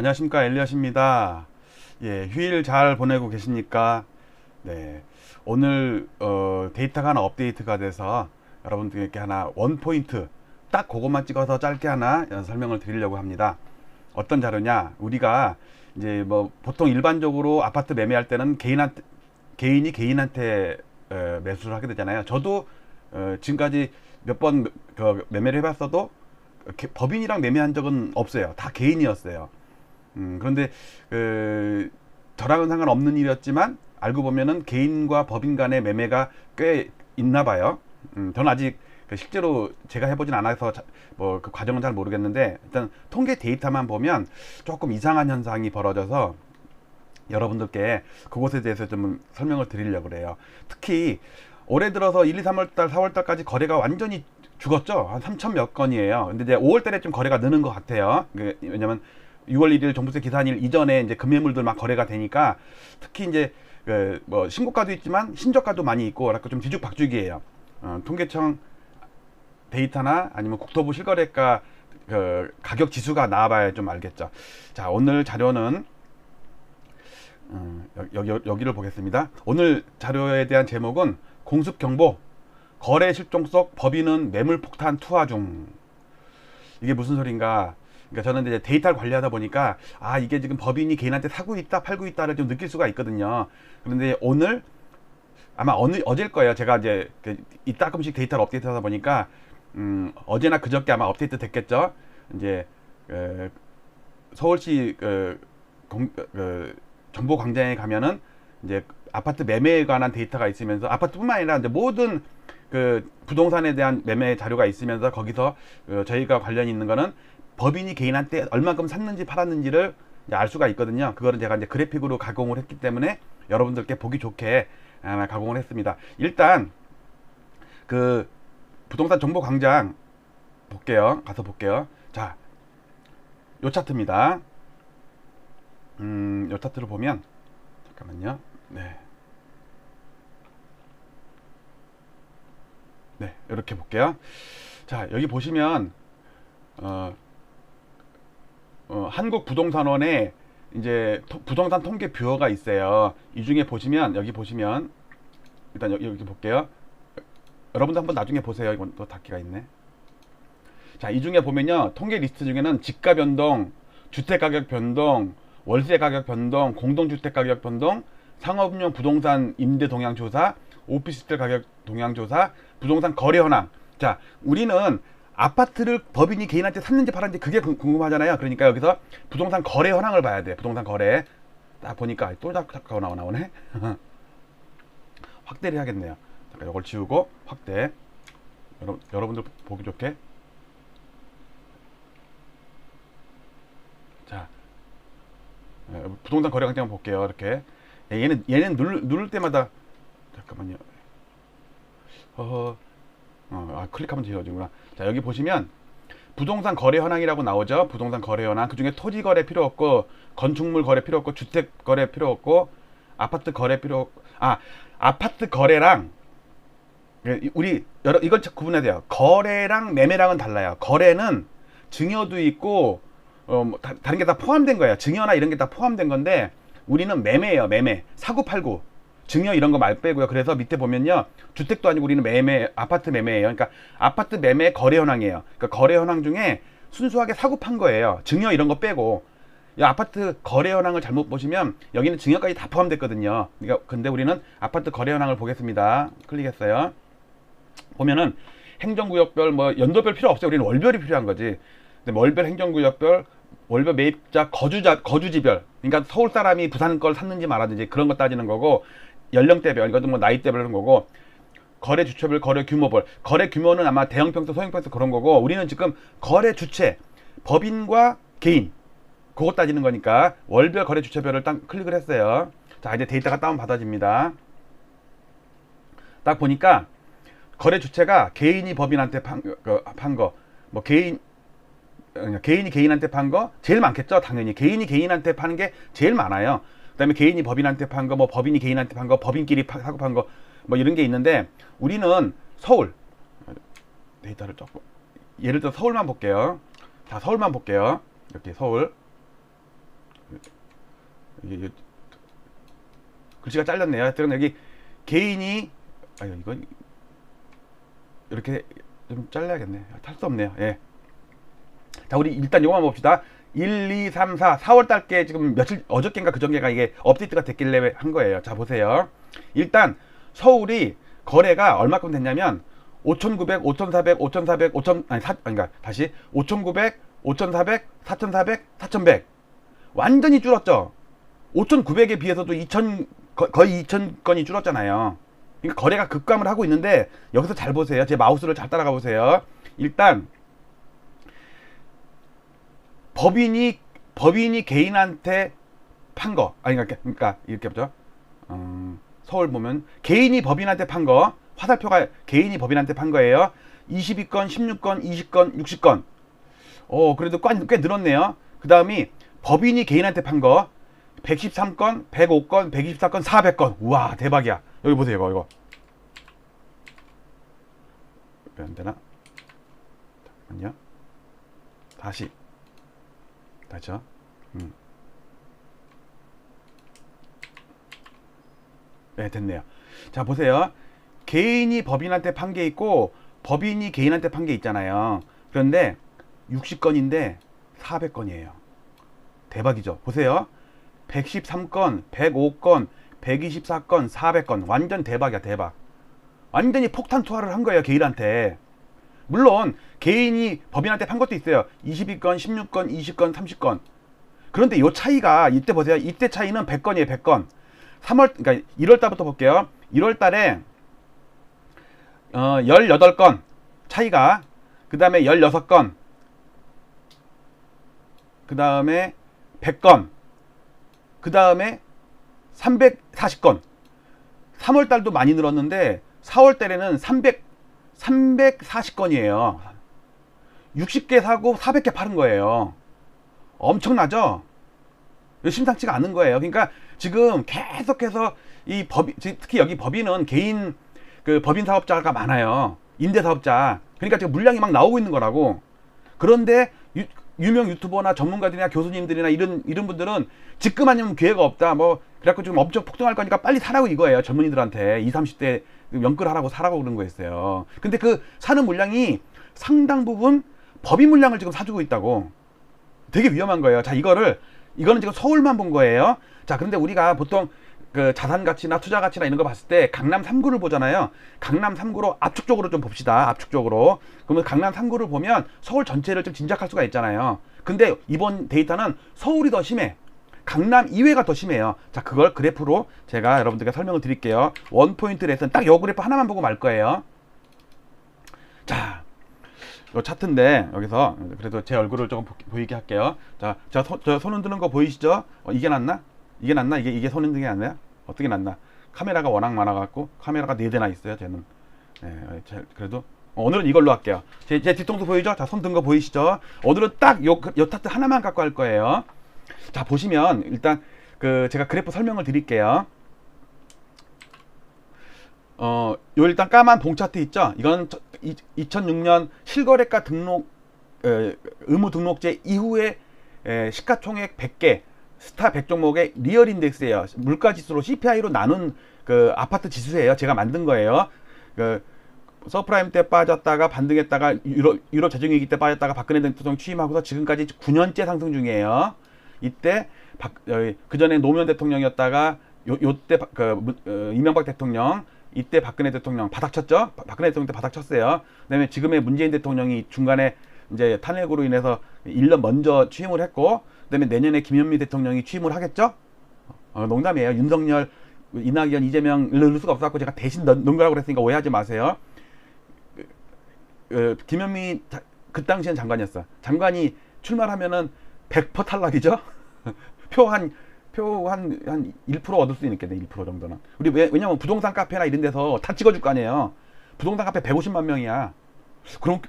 안녕하십니까, 엘리엇입니다. 예, 휴일 잘 보내고 계십니까? 네, 오늘 데이터가 하나 업데이트가 돼서 여러분들께 하나 원포인트 딱 그것만 찍어서 짧게 하나 설명을 드리려고 합니다. 어떤 자료냐? 우리가 이제 뭐 보통 일반적으로 아파트 매매할 때는 개인이 개인한테 매수를 하게 되잖아요. 저도 지금까지 몇 번 매매를 해봤어도 법인이랑 매매한 적은 없어요. 다 개인이었어요. 그런데 저랑은 상관없는 일이었지만 알고 보면은 개인과 법인 간의 매매가 꽤 있나 봐요. 저는 아직 실제로 제가 해보진 않아서 뭐 그 과정은 잘 모르겠는데, 일단 통계 데이터만 보면 조금 이상한 현상이 벌어져서 여러분들께 그것에 대해서 좀 설명을 드리려고 그래요. 특히 올해 들어서 1, 2, 3월달, 4월달까지 거래가 완전히 죽었죠. 한 3천 몇 건이에요. 근데 이제 5월달에 좀 거래가 느는 것 같아요. 왜냐면 6월 1일 종부세 기산일 이전에 이제 금매물들 막 거래가 되니까, 특히 이제 뭐 신고가도 있지만 신저가도 많이 있고, 그래서 좀 뒤죽박죽이에요. 통계청 데이터나 아니면 국토부 실거래가 가격 지수가 나와봐야 좀 알겠죠. 자, 오늘 자료는 여기를 보겠습니다. 오늘 자료에 대한 제목은 공습경보, 거래 실종 속 법인은 매물폭탄 투하 중. 이게 무슨 소린가? 그러니까 저는 이제 데이터를 관리하다 보니까 이게 지금 법인이 개인한테 사고 있다 팔고 있다를 좀 느낄 수가 있거든요. 그런데 오늘 아마 어제일 거예요. 제가 이제 이따금씩 데이터를 업데이트하다 보니까 어제나 그저께 아마 업데이트 됐겠죠. 이제 서울시 정보광장에 가면은 이제 아파트 매매에 관한 데이터가 있으면서, 아파트뿐만 아니라 이제 모든 부동산에 대한 매매 자료가 있으면서, 거기서 저희가 관련 있는 거는 법인이 개인한테 얼마큼 샀는지 팔았는지를 알 수가 있거든요. 그거를 제가 이제 그래픽으로 가공을 했기 때문에 여러분들께 보기 좋게 가공을 했습니다. 일단 부동산 정보 광장 볼게요. 가서 볼게요. 자, 요 차트입니다. 요 차트를 보면, 잠깐만요. 네, 이렇게 볼게요. 자, 여기 보시면 한국부동산원에 이제 부동산 통계 뷰어가 있어요. 이 중에 보시면, 여기 보시면 일단 여기 볼게요. 여러분도 한번 나중에 보세요. 이건 또 닫기가 있네. 자, 이 중에 보면요, 통계 리스트 중에는 집가 변동, 주택 가격 변동, 월세 가격 변동, 공동주택 가격 변동, 상업용 부동산 임대 동향 조사, 오피스텔 가격 동향 조사, 부동산 거래 현황. 자, 우리는 아파트를 법인이 개인한테 샀는지 팔았는지 그게 궁금하잖아요. 그러니까 여기서 부동산 거래 현황을 봐야 돼. 부동산 거래. 딱 보니까 또 자꾸 나오네. 확대를 해야겠네요. 잠깐 이걸 지우고 확대. 여러분들 보기 좋게. 자, 부동산 거래 광장 볼게요. 이렇게. 얘는 누를 때마다, 잠깐만요. 클릭하면 지워지구나. 자, 여기 보시면 부동산 거래 현황이라고 나오죠. 부동산 거래 현황. 그 중에 토지 거래 필요 없고, 건축물 거래 필요 없고, 주택 거래 필요 없고, 아파트 거래 필요 없고. 아파트 거래랑, 우리 이걸 구분해야 돼요. 거래랑 매매랑은 달라요. 거래는 증여도 있고 다른 게 다 포함된 거예요. 증여나 이런 게 다 포함된 건데, 우리는 매매예요. 매매. 사고 팔고. 증여 이런 거 말 빼고요. 그래서 밑에 보면요, 주택도 아니고 우리는 아파트 매매예요. 그러니까 아파트 매매 거래 현황이에요. 그러니까 거래 현황 중에 순수하게 사고 판 거예요. 증여 이런 거 빼고. 이 아파트 거래 현황을 잘못 보시면 여기는 증여까지 다 포함됐거든요. 그러니까 근데 우리는 아파트 거래 현황을 보겠습니다. 클릭했어요. 보면은 행정구역별 뭐 연도별 필요 없어요. 우리는 월별이 필요한 거지. 근데 월별 행정구역별, 월별 매입자, 거주지별. 그러니까 서울 사람이 부산 걸 샀는지 말았는지 그런 거 따지는 거고, 연령대별, 이것도 뭐 나이대별 그런 거고, 거래 주체별, 거래 규모별. 거래 규모는 아마 대형평수, 소형평수 그런 거고, 우리는 지금 거래 주체, 법인과 개인, 그거 따지는 거니까 월별 거래 주체별을 딱 클릭을 했어요. 자, 이제 데이터가 다운 받아집니다. 딱 보니까 거래 주체가 개인이 법인한테 판 거, 뭐 개인이 개인한테 판 거 제일 많겠죠. 당연히 개인이 개인한테 파는 게 제일 많아요. 그 다음에 개인이 법인한테 판 거, 뭐 법인이 개인한테 판 거, 법인끼리 사고 판 거, 뭐 이런 게 있는데, 우리는 서울 데이터를 조금, 예를 들어 서울만 볼게요. 자, 서울만 볼게요. 이렇게 서울. 이게 글씨가 잘렸네요. 하여튼 여기 개인이 이건 이렇게 좀 잘라야겠네. 탈 수 없네요. 예. 자, 우리 일단 요거만 봅시다. 1, 2, 3, 4, 4월 달께 지금 며칠, 어저께인가 그저께가 이게 업데이트가 됐길래 한 거예요. 자, 보세요. 일단 서울이 거래가 얼마큼 됐냐면 5,900, 5,400, 5,400, 5,000, 그러니까 다시 5,900, 5,400, 4,400, 4,100. 완전히 줄었죠. 5,900에 비해서도 2,000, 거의 2,000건이 줄었잖아요. 그러니까 거래가 급감을 하고 있는데 여기서 잘 보세요. 제 마우스를 잘 따라가 보세요. 일단 법인이 개인한테 판 거, 그러니까 이렇게 보죠. 서울 보면 개인이 법인한테 판 거, 화살표가 개인이 법인한테 판 거예요. 22건, 16건, 20건, 60건. 그래도 꽤 늘었네요. 그 다음이 법인이 개인한테 판 거, 113건, 105건, 124건, 400건. 우와, 대박이야. 여기 보세요, 이거. 왜 안 되나? 잠깐만요. 다시요. 네, 됐네요. 자, 보세요. 개인이 법인한테 판 게 있고 법인이 개인한테 판 게 있잖아요. 그런데 60건인데 400건이에요. 대박이죠. 보세요. 113건, 105건, 124건, 400건. 완전 대박이야, 대박. 완전히 폭탄 투하를 한 거예요, 개인한테. 물론 개인이 법인한테 판 것도 있어요. 22건, 16건, 20건, 30건. 그런데 요 차이가 이때 보세요. 이때 차이는 100건이에요, 100건. 그러니까 1월 달부터 볼게요. 1월 달에 18건 차이가, 그 다음에 16건, 그 다음에 100건, 그 다음에 340건. 3월 달도 많이 늘었는데 4월 달에는 340건이에요. 60개 사고 400개 파는 거예요. 엄청나죠? 심상치가 않은 거예요. 그러니까 지금 계속해서 특히 여기 법인은 개인 법인 사업자가 많아요. 임대 사업자. 그러니까 지금 물량이 막 나오고 있는 거라고. 그런데 유명 유튜버나 전문가들이나 교수님들이나 이런 분들은 지금 아니면 기회가 없다. 그래갖고 지금 엄청 폭등할 거니까 빨리 사라고 이거예요. 젊은이들한테 20, 30대 연끌하라고 사라고 그런 거였어요. 근데 그 사는 물량이 상당 부분 법인 물량을 지금 사주고 있다고. 되게 위험한 거예요. 자, 이거는 지금 서울만 본 거예요. 자, 그런데 우리가 보통 그 자산 가치나 투자 가치나 이런 거 봤을 때 강남 3구를 보잖아요. 강남 3구로 압축적으로 좀 봅시다. 압축적으로. 그러면 강남 3구를 보면 서울 전체를 좀 짐작할 수가 있잖아요. 근데 이번 데이터는 서울이 더 심해. 강남 이외가 더 심해요. 자, 그걸 그래프로 제가 여러분들께 설명을 드릴게요. 원포인트 레슨 딱 요 그래프 하나만 보고 말 거예요. 자, 요 차트인데 여기서 그래도 제 얼굴을 조금 보이게 할게요. 자, 저 손 흔드는 거 보이시죠? 이게 낫나? 이게 손 흔드는 게 낫나요? 어떻게 낫나? 카메라가 워낙 많아갖고 카메라가 4대나 있어요. 쟤는. 그래도 오늘은 이걸로 할게요. 제 뒤통수 보이죠? 자, 손 든 거 보이시죠? 오늘은 딱 요 차트 하나만 갖고 할 거예요. 자, 보시면 일단 제가 그래프 설명을 드릴게요. 요 일단 까만 봉 차트 있죠? 이건 2006년 실거래가 등록 의무 등록제 이후에 시가총액 100개 스타 100종목의 리얼 인덱스예요. 물가 지수로 CPI로 나눈 아파트 지수예요. 제가 만든 거예요. 서프라임 때 빠졌다가 반등했다가 유럽 재정위기 때 빠졌다가 박근혜 대통령 취임하고서 지금까지 9년째 상승 중이에요. 이때 그 전에 노무현 대통령이었다가 요때 이명박 대통령, 이때 박근혜 대통령 바닥쳤죠. 박근혜 대통령 때 바닥쳤어요. 그다음에 지금의 문재인 대통령이 중간에 이제 탄핵으로 인해서 1년 먼저 취임을 했고, 그다음에 내년에 김현미 대통령이 취임을 하겠죠. 농담이에요. 윤석열, 이낙연, 이재명을 넣을 수가 없어갖고 제가 대신 넣은 거라고 그랬으니까 오해하지 마세요. 김현미 그 당시엔 장관이었어. 장관이 출마를 하면은 100% 탈락이죠. 표 한 1% 얻을 수 있겠네. 1% 정도는. 왜냐면 부동산 카페나 이런 데서 다 찍어줄 거 아니에요. 부동산 카페 150만 명이야. 그럼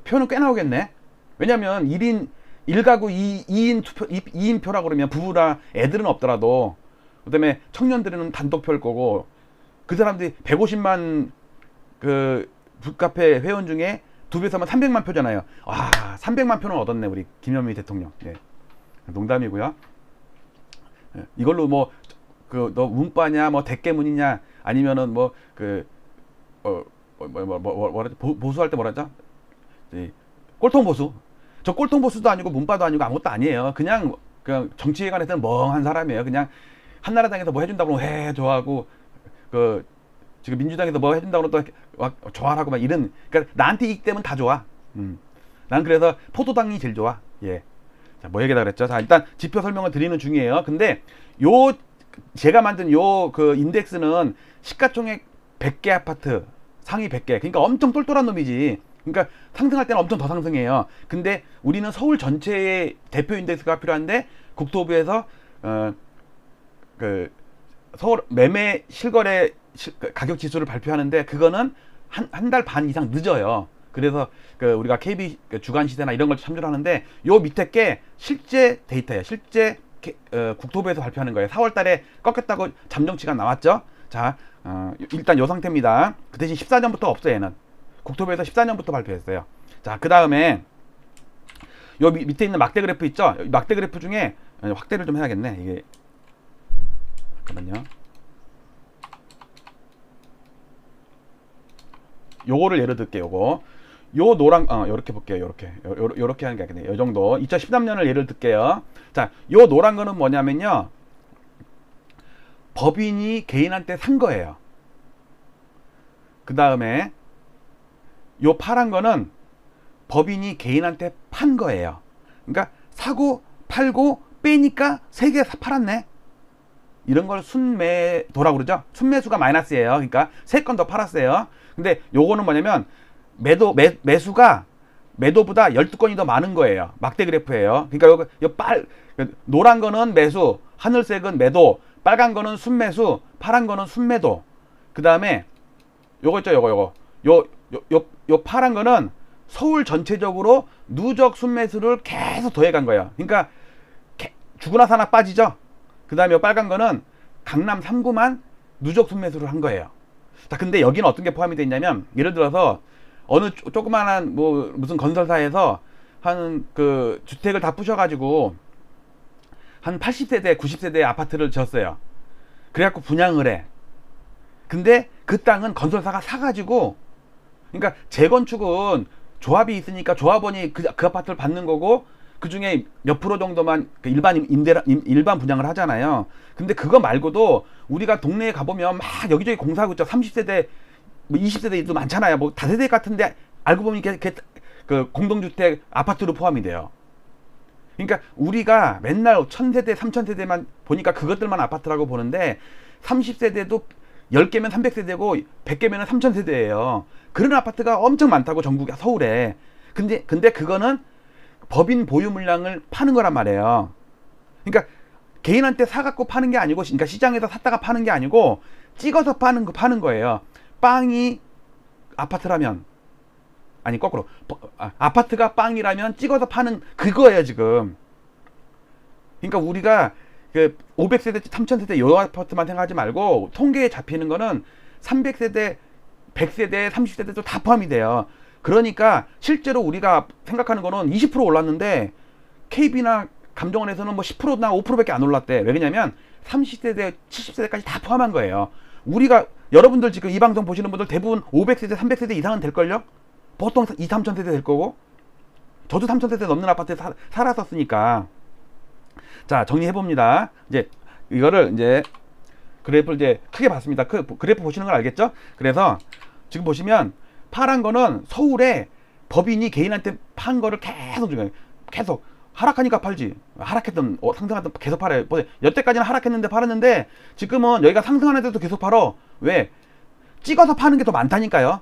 표는 꽤 나오겠네. 왜냐면 1가구 2인 표라고 그러면 부부나 애들은 없더라도, 그 다음에 청년들은 단독표일 거고, 그 사람들이 150만 북카페 회원 중에 2배 서면 300만 표잖아요. 300만 표는 얻었네, 우리 김현미 대통령. 네. 농담이고요. 이걸로 뭐 그 너 문과냐 뭐 대깨문이냐 아니면은 뭐 그 뭐라 보수할 때 뭐라 하죠? 꼴통 보수. 저 꼴통 보수도 아니고 문과도 아니고 아무것도 아니에요. 그냥 정치에 관해서는 멍한 사람이에요. 그냥 한나라당에서 뭐 해준다고 해 좋아하고 그 지금 민주당에서 뭐 해준다고 또 좋아하고 막 이런. 그러니까 나한테 이익 되면 다 좋아. 난 그래서 포도당이 제일 좋아. 예. 자, 뭐 얘기다 그랬죠? 자, 일단 지표 설명을 드리는 중이에요. 근데 요 제가 만든 요 그 인덱스는 시가총액 100개 아파트 상위 100개. 그러니까 엄청 똘똘한 놈이지. 그러니까 상승할 때는 엄청 더 상승해요. 근데 우리는 서울 전체의 대표 인덱스가 필요한데 국토부에서 그 서울 매매 실거래 가격 지수를 발표하는데 그거는 한 달 반 이상 늦어요. 그래서 그 우리가 KB 주간 시세나 이런 걸 참조를 하는데 요 밑에 게 실제 데이터예요. 실제 국토부에서 발표하는 거예요. 4월 달에 꺾였다고 잠정치가 나왔죠. 자, 일단 요 상태입니다. 그 대신 14년부터 없어요. 얘는 국토부에서 14년부터 발표했어요. 자, 그 다음에 요 밑에 있는 막대 그래프 있죠. 막대 그래프 중에 확대를 좀 해야겠네. 이게 잠깐만요. 요거를 예를 들게. 요거 요 노랑 요렇게 볼게요. 요렇게 하는 게 아니겠네. 요 정도 2013년을 예를 들게요. 자, 요 노란 거는 뭐냐면요, 법인이 개인한테 산 거예요. 그 다음에 요 파란 거는 법인이 개인한테 판 거예요. 그러니까 사고 팔고 빼니까 3개 팔았네. 이런 걸 순매도라고 그러죠. 순매수가 마이너스예요. 그러니까 3건 더 팔았어요. 근데 요거는 뭐냐면 매수가 매도보다 12건이 더 많은 거예요. 막대 그래프예요. 그러니까 요 노란 거는 매수, 하늘색은 매도, 빨간 거는 순매수, 파란 거는 순매도. 그 다음에 요거 있죠. 요 파란 거는 서울 전체적으로 누적 순매수를 계속 더해간 거예요. 그러니까 죽으나 사나 빠지죠. 그 다음에 요 빨간 거는 강남 3구만 누적 순매수를 한 거예요. 자, 근데 여기는 어떤 게 포함이 되어 있냐면, 예를 들어서 어느 조그만한 뭐 무슨 건설사에서 한 그 주택을 다 부셔가지고 한 80세대 90세대 아파트를 지었어요. 그래갖고 분양을 해. 근데 그 땅은 건설사가 사가지고, 그러니까 재건축은 조합이 있으니까 조합원이 그 아파트를 받는 거고, 그 중에 몇 프로 정도만 일반 분양을 하잖아요. 근데 그거 말고도 우리가 동네에 가보면 막 여기저기 공사하고 있죠. 30세대, 뭐 20세대도 많잖아요. 뭐 다세대 같은데 알고 보면 그 공동주택 아파트로 포함이 돼요. 그러니까 우리가 맨날 1000세대, 3000세대만 보니까 그것들만 아파트라고 보는데 30세대도 10개면 300세대고 100개면 3000세대예요. 그런 아파트가 엄청 많다고 전국 서울에. 근데 그거는 법인 보유 물량을 파는 거란 말이에요. 그러니까 개인한테 사갖고 파는 게 아니고, 그러니까 시장에서 샀다가 파는 게 아니고 찍어서 파는 거예요. 빵이 아파트라면, 아니 거꾸로, 아파트가 빵이라면 찍어서 파는 그거예요 지금. 그러니까 우리가 그 500세대, 3000세대 요 아파트만 생각하지 말고 통계에 잡히는 거는 300세대, 100세대, 30세대도 다 포함이 돼요. 그러니까 실제로 우리가 생각하는 거는 20% 올랐는데 KB나 감정원에서는 뭐 10%나 5%밖에 안 올랐대. 왜냐면 30세대, 70세대까지 다 포함한 거예요. 우리가 여러분들 지금 이 방송 보시는 분들 대부분 500세대, 300세대 이상은 될걸요? 보통 2, 3천 세대 될 거고. 저도 3천 세대 넘는 아파트에 살았었으니까. 자, 정리해봅니다. 이제 이거를 이제 그래프를 이제 크게 봤습니다. 그래프 보시는 걸 알겠죠? 그래서 지금 보시면 파란 거는 서울에 법인이 개인한테 판 거를 계속 하락하니까 팔지. 하락했던 상승하던 계속 팔아요. 여태까지는 하락했는데 팔았는데 지금은 여기가 상승하는데도 계속 팔어. 왜? 찍어서 파는 게 더 많다니까요.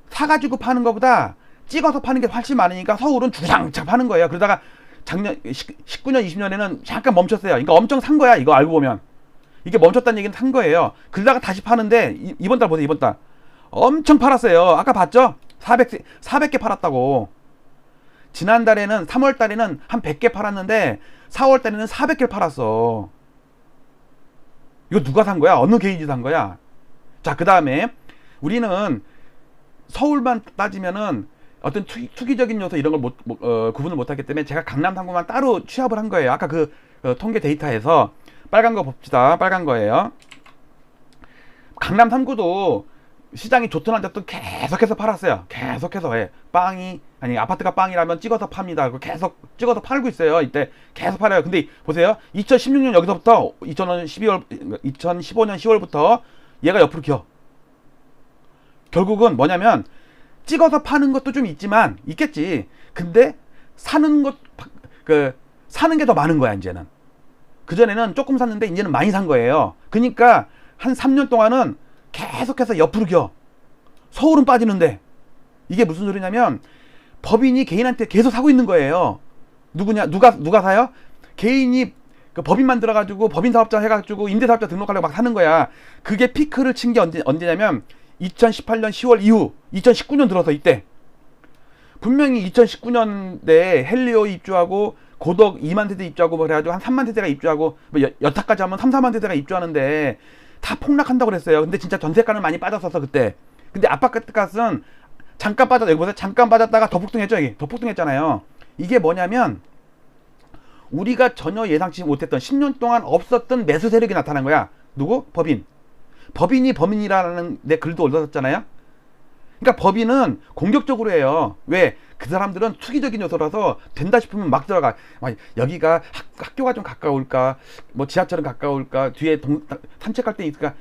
사가지고 파는 것보다 찍어서 파는 게 훨씬 많으니까 서울은 주상차 파는 거예요. 그러다가 작년 19년 20년에는 잠깐 멈췄어요. 그러니까 엄청 산 거야. 이거 알고 보면 이게 멈췄다는 얘기는 산 거예요. 그러다가 다시 파는데 이번 달 보세요. 이번 달 엄청 팔았어요. 아까 봤죠? 400개 팔았다고. 지난달에는 3월 달에는 한 100개 팔았는데 4월 달에는 400개 팔았어. 이거 누가 산 거야? 어느 개인이 산 거야? 자, 그 다음에 우리는 서울만 따지면은 어떤 투기적인 요소 이런 걸 구분을 못하기 때문에 제가 강남 3구만 따로 취합을 한 거예요. 아까 그 통계 데이터에서 빨간 거 봅시다. 빨간 거예요. 강남 3구도 시장이 좋든 안 좋든 계속해서 팔았어요. 계속해서 빵이 아니 아파트가 빵이라면 찍어서 팝니다. 계속 찍어서 팔고 있어요. 이때 계속 팔아요. 근데 보세요. 2016년 여기서부터 2015년 10월부터 얘가 옆으로 기어. 결국은 뭐냐면 찍어서 파는 것도 좀 있겠지. 근데 사는 게 더 많은 거야 이제는. 그전에는 조금 샀는데 이제는 많이 산 거예요. 그러니까 한 3년 동안은 계속해서 옆으로 기어. 서울은 빠지는데 이게 무슨 소리냐면 법인이 개인한테 계속 사고 있는 거예요. 누가 사요? 개인이 법인 만들어가지고 법인 사업자 해가지고 임대사업자 등록하려고 막 사는 거야. 그게 피크를 친 게 언제냐면 2018년 10월 이후 2019년 들어서 이때 분명히 2019년대에 헬리오 입주하고 고덕 2만 세대 입주하고 그래가지고 한 3만 세대가 입주하고 뭐 여타까지 하면 3, 4만 세대가 입주하는데 다 폭락한다고 그랬어요. 근데 진짜 전세가는 많이 빠졌었어 그때. 근데 아파트 값은 잠깐 빠졌다. 여기 보세요. 잠깐 빠졌다가 더 폭등했죠. 여기 더 폭등했잖아요. 이게 뭐냐면 우리가 전혀 예상치 못했던 10년 동안 없었던 매수 세력이 나타난 거야. 누구? 법인. 법인이 범인이라는 내 글도 올렸었잖아요. 그러니까 법인은 공격적으로 해요. 왜? 그 사람들은 투기적인 요소라서 된다 싶으면 막 들어가. 여기가 학교가 좀 가까울까, 뭐 지하철은 가까울까, 뒤에 산책할 때 있을까.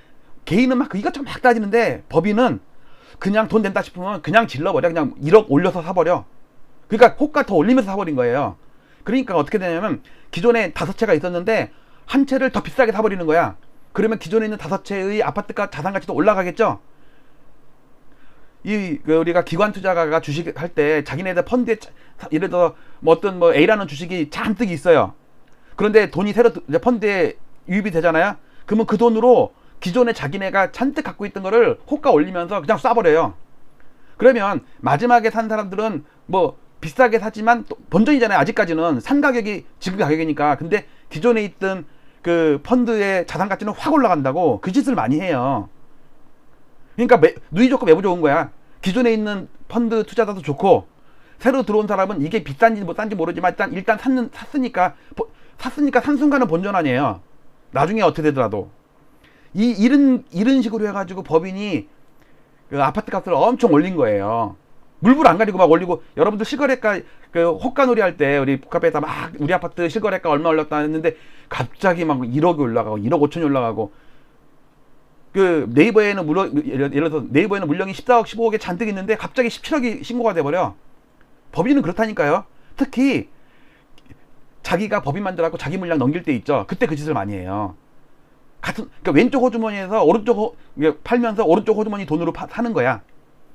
개인은 막 이것저것 막 따지는데 법인은 그냥 돈 된다 싶으면 그냥 질러버려. 그냥 1억 올려서 사버려. 그러니까 호가 더 올리면서 사버린 거예요. 그러니까 어떻게 되냐면 기존에 5채가 있었는데 한 채를 더 비싸게 사버리는 거야. 그러면 기존에 있는 5채의 아파트가 자산 가치도 올라가겠죠. 우리가 기관 투자가가 주식 할 때 자기네들 펀드에 예를 들어 어떤 A라는 주식이 잔뜩 있어요. 그런데 돈이 새로 펀드에 유입이 되잖아요. 그러면 그 돈으로 기존에 자기네가 잔뜩 갖고 있던 거를 호가 올리면서 그냥 쏴버려요. 그러면 마지막에 산 사람들은 뭐 비싸게 사지만 또 본전이잖아요. 아직까지는 산 가격이 지금 가격이니까. 근데 기존에 있던 그 펀드의 자산 가치는 확 올라간다고 그 짓을 많이 해요. 그러니까 누이 좋고 매부 좋은 거야. 기존에 있는 펀드 투자자도 좋고 새로 들어온 사람은 이게 비싼지 못 싼지 모르지만 일단 샀으니까 산 순간은 본전 아니에요. 나중에 어떻게 되더라도 이런 식으로 해가지고 법인이 그 아파트 값을 엄청 올린 거예요. 물불 안 가리고 막 올리고. 여러분들 실거래가 그 호가놀이 할 때 우리 북카페에서 막 우리 아파트 실거래가 얼마 올랐다 했는데 갑자기 막 1억이 올라가고 1억 5천이 올라가고. 그 네이버에는 예를 들어서 네이버에는 물량이 14억 15억에 잔뜩 있는데 갑자기 17억이 신고가 돼버려. 법인은 그렇다니까요. 특히 자기가 법인 만들어갖고 자기 물량 넘길 때 있죠. 그때 그 짓을 많이 해요. 그러니까 왼쪽 호주머니에서 오른쪽 팔면서 오른쪽 호주머니 돈으로 사는 거야.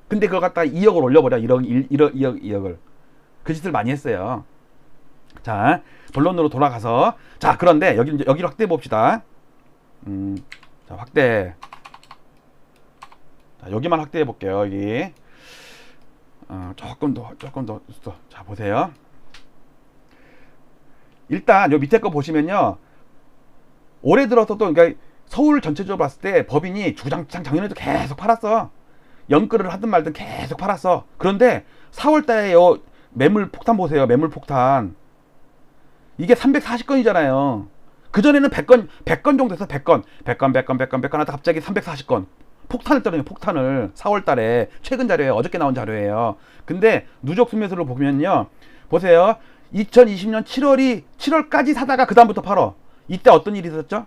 근데 그걸 갖다가 2억을 올려버려. 2억을. 그 짓을 많이 했어요. 자, 본론으로 돌아가서. 자, 그런데 여기를 확대해 봅시다. 자, 확대. 자, 여기만 확대해 볼게요. 여기. 조금 더. 자, 보세요. 일단 요 밑에 거 보시면요. 올해 들어서도 그러니까 서울 전체적으로 봤을 때 법인이 주구장창 작년에도 계속 팔았어. 연끌을 하든 말든 계속 팔았어. 그런데 4월달에 요 매물 폭탄 보세요. 매물 폭탄. 이게 340건이잖아요. 그전에는 100건 정도 해서 100건 하다 갑자기 340건. 폭탄을 떨어요. 폭탄을. 4월달에 최근 자료예요. 어저께 나온 자료예요. 근데 누적 순매수를 보면요. 보세요. 2020년 7월까지 사다가 그 다음부터 팔어. 이때 어떤 일이 있었죠?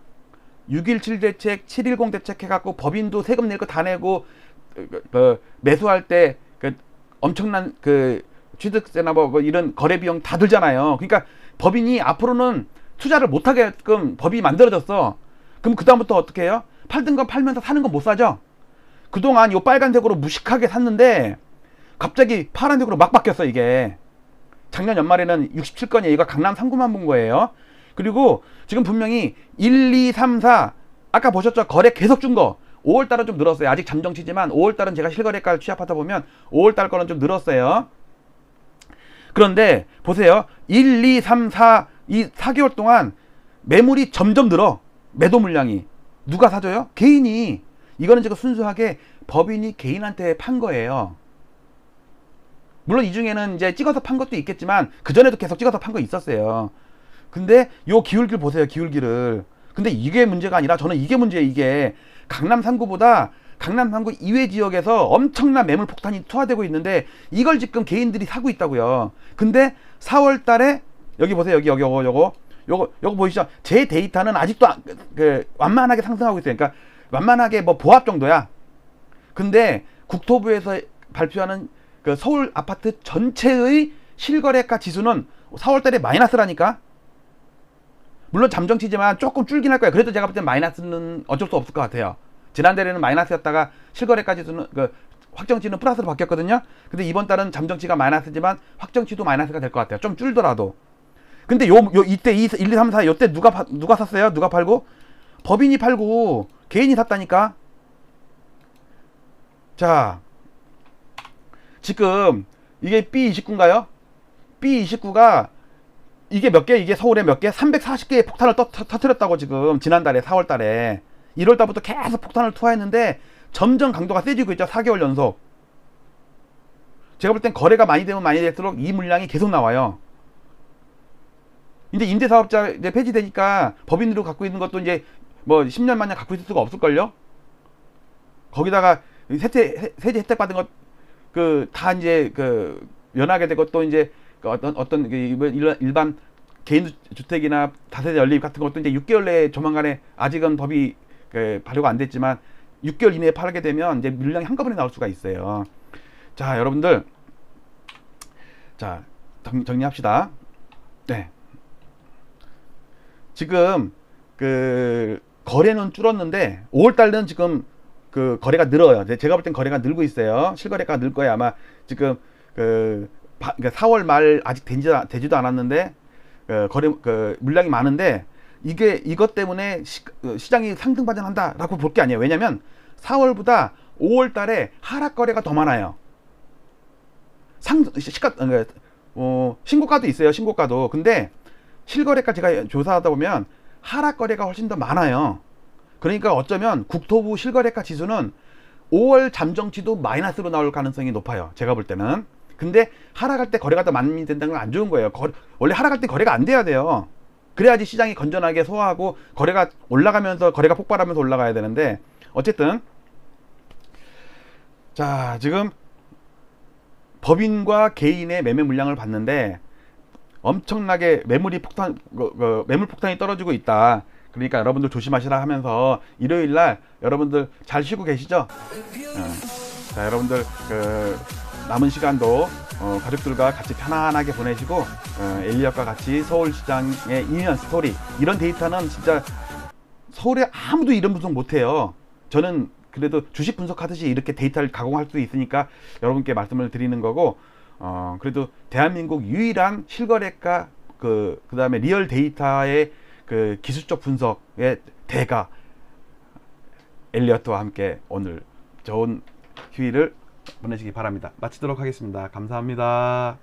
6.17 대책, 7.10 대책 해갖고 법인도 세금 낼 거 다 내고 매수할 때 엄청난 취득세나 뭐 이런 거래 비용 다 들잖아요. 그러니까 법인이 앞으로는 투자를 못하게끔 법이 만들어졌어. 그럼 그 다음부터 어떻게 해요? 팔던 거 팔면서 사는 건 못 사죠. 그동안 요 빨간색으로 무식하게 샀는데 갑자기 파란색으로 막 바뀌었어. 이게 작년 연말에는 67건이에요. 이거 강남 3구만 본 거예요. 그리고 지금 분명히 1, 2, 3, 4 아까 보셨죠? 거래 계속 준 거 5월달은 좀 늘었어요. 아직 잠정치지만 5월달은 제가 실거래가를 취합하다 보면 5월달 거는 좀 늘었어요. 그런데 보세요. 1, 2, 3, 4 이 4개월 동안 매물이 점점 늘어. 매도 물량이. 누가 사줘요? 개인이. 이거는 지금 순수하게 법인이 개인한테 판 거예요. 물론 이 중에는 이제 찍어서 판 것도 있겠지만 그전에도 계속 찍어서 판 거 있었어요. 근데 요 기울기를 보세요. 기울기를. 근데 이게 문제가 아니라 저는 이게 문제예요. 이게 강남 3구보다 강남 3구 이외 지역에서 엄청난 매물 폭탄이 투하되고 있는데 이걸 지금 개인들이 사고 있다고요. 근데 4월 달에 여기 보세요. 여기 요거 보이시죠? 제 데이터는 아직도 완만하게 상승하고 있어요. 그러니까 완만하게 뭐 보합 정도야. 근데 국토부에서 발표하는 그 서울 아파트 전체의 실거래가 지수는 4월 달에 마이너스라니까. 물론 잠정치지만 조금 줄긴 할 거야. 그래도 제가 볼 땐 마이너스는 어쩔 수 없을 것 같아요. 지난달에는 마이너스였다가 실거래가 지수는 확정치는 플러스로 바뀌었거든요. 근데 이번 달은 잠정치가 마이너스지만 확정치도 마이너스가 될 것 같아요. 좀 줄더라도. 근데 이때 1, 2, 3, 4 요때 누가 샀어요? 누가 팔고? 법인이 팔고 개인이 샀다니까. 자, 지금 이게 B29인가요? B29가 이게 몇 개? 이게 서울에 몇 개? 340개의 폭탄을 터뜨렸다고 지금 지난달에 4월 달에 1월 달부터 계속 폭탄을 투하했는데 점점 강도가 세지고 있죠. 4개월 연속. 제가 볼 땐 거래가 많이 되면 많이 될수록 이 물량이 계속 나와요. 이제 임대사업자 이제 폐지되니까 법인으로 갖고 있는 것도 이제 뭐 10년 마냥 갖고 있을 수가 없을걸요? 거기다가 세제 혜택 받은 것 다 이제 면하게 되고 또 이제 어떤 일반 개인 주택이나 다세대 연립 같은 것도 이제 6개월 내에 조만간에 아직은 법이 발효가 안 됐지만 6개월 이내에 팔게 되면 이제 물량이 한꺼번에 나올 수가 있어요. 자, 여러분들, 자 정리합시다. 네. 지금 거래는 줄었는데 5월달은 지금 거래가 늘어요. 제가 볼 땐 거래가 늘고 있어요. 실거래가 늘 거예요. 아마 지금 그러니까 4월 말 아직 되지도 않았는데 물량이 많은데 이것 때문에 시장이 상승 반전한다라고 볼 게 아니에요. 왜냐면 4월보다 5월 달에 하락 거래가 더 많아요. 신고가도 있어요. 신고가도. 근데 실거래가 제가 조사하다 보면 하락 거래가 훨씬 더 많아요. 그러니까 어쩌면 국토부 실거래가 지수는 5월 잠정치도 마이너스로 나올 가능성이 높아요. 제가 볼 때는. 근데 하락할 때 거래가 더 많이 된다는 건 안 좋은 거예요. 원래 하락할 때 거래가 안 돼야 돼요. 그래야지 시장이 건전하게 소화하고 거래가 올라가면서 거래가 폭발하면서 올라가야 되는데 어쨌든 자, 지금 법인과 개인의 매매 물량을 봤는데 엄청나게 매물 폭탄이 떨어지고 있다. 그러니까 여러분들 조심하시라 하면서 일요일날 여러분들 잘 쉬고 계시죠? 자, 여러분들 남은 시간도 가족들과 같이 편안하게 보내시고 엘리엇과 같이 서울시장의 2년 스토리, 이런 데이터는 진짜 서울에 아무도 이런 분석 못해요. 저는 그래도 주식 분석하듯이 이렇게 데이터를 가공할 수 있으니까 여러분께 말씀을 드리는 거고, 그래도 대한민국 유일한 실거래가 그 다음에 리얼 데이터의 기술적 분석의 대가 엘리엇과 함께 오늘 좋은 휴일을 보내시기 바랍니다. 마치도록 하겠습니다. 감사합니다.